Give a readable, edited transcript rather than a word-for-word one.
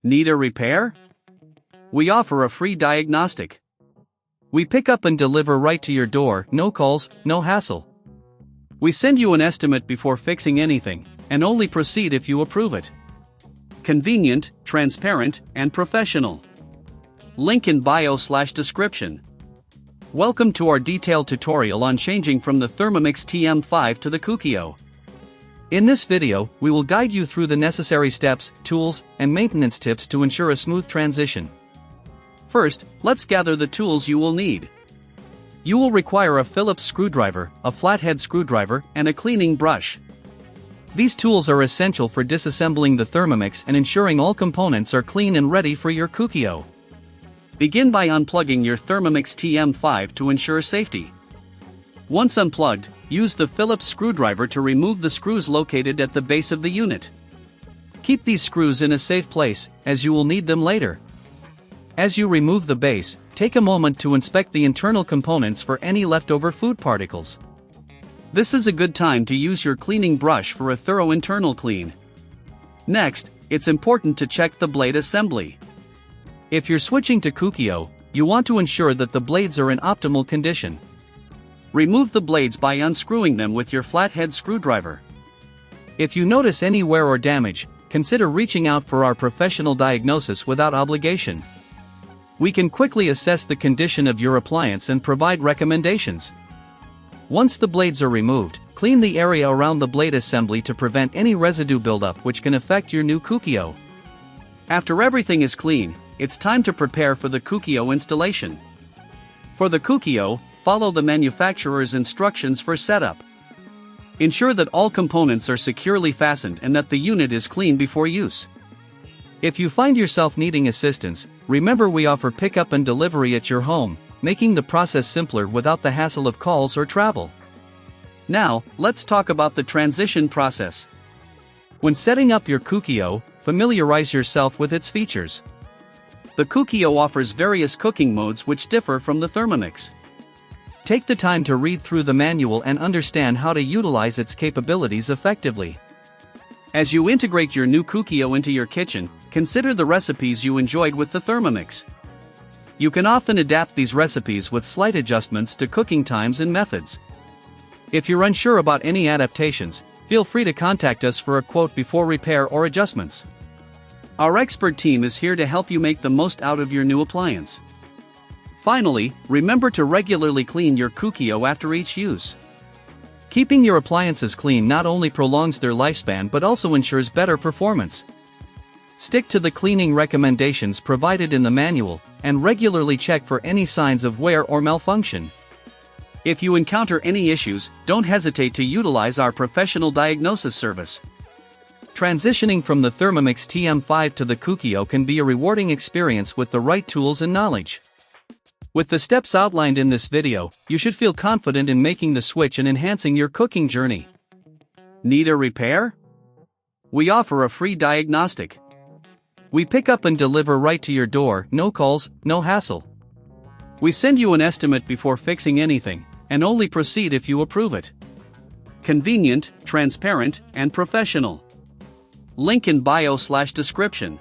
Need a repair? We offer a free diagnostic. We pick up and deliver right to your door, no calls, no hassle. We send you an estimate before fixing anything, and only proceed if you approve it. Convenient, transparent, and professional. Link in bio/description. Welcome to our detailed tutorial on changing from the Thermomix TM5 to the Cookio. In this video, we will guide you through the necessary steps, tools, and maintenance tips to ensure a smooth transition. First, let's gather the tools you will need. You will require a Phillips screwdriver, a flathead screwdriver, and a cleaning brush. These tools are essential for disassembling the Thermomix and ensuring all components are clean and ready for your Cookio. Begin by unplugging your Thermomix TM5 to ensure safety. Once unplugged, use the Phillips screwdriver to remove the screws located at the base of the unit. Keep these screws in a safe place, as you will need them later. As you remove the base, take a moment to inspect the internal components for any leftover food particles. This is a good time to use your cleaning brush for a thorough internal clean. Next, it's important to check the blade assembly. If you're switching to Cookio, you want to ensure that the blades are in optimal condition. Remove the blades by unscrewing them with your flathead screwdriver. If you notice any wear or damage, consider reaching out for our professional diagnosis without obligation. We can quickly assess the condition of your appliance and provide recommendations. Once the blades are removed, clean the area around the blade assembly to prevent any residue buildup which can affect your new Cookio. After everything is clean, it's time to prepare for the Cookio installation. For the Cookio, follow the manufacturer's instructions for setup. Ensure that all components are securely fastened and that the unit is clean before use. If you find yourself needing assistance, remember we offer pickup and delivery at your home, making the process simpler without the hassle of calls or travel. Now, let's talk about the transition process. When setting up your Cookio, familiarize yourself with its features. The Cookio offers various cooking modes which differ from the Thermomix. Take the time to read through the manual and understand how to utilize its capabilities effectively. As you integrate your new Cookio into your kitchen, consider the recipes you enjoyed with the Thermomix. You can often adapt these recipes with slight adjustments to cooking times and methods. If you're unsure about any adaptations, feel free to contact us for a quote before repair or adjustments. Our expert team is here to help you make the most out of your new appliance. Finally, remember to regularly clean your Cookio after each use. Keeping your appliances clean not only prolongs their lifespan but also ensures better performance. Stick to the cleaning recommendations provided in the manual, and regularly check for any signs of wear or malfunction. If you encounter any issues, don't hesitate to utilize our professional diagnosis service. Transitioning from the Thermomix TM5 to the Cookio can be a rewarding experience with the right tools and knowledge. With the steps outlined in this video, you should feel confident in making the switch and enhancing your cooking journey. Need a repair? We offer a free diagnostic. We pick up and deliver right to your door, no calls, no hassle. We send you an estimate before fixing anything, and only proceed if you approve it. Convenient, transparent, and professional. Link in bio/description.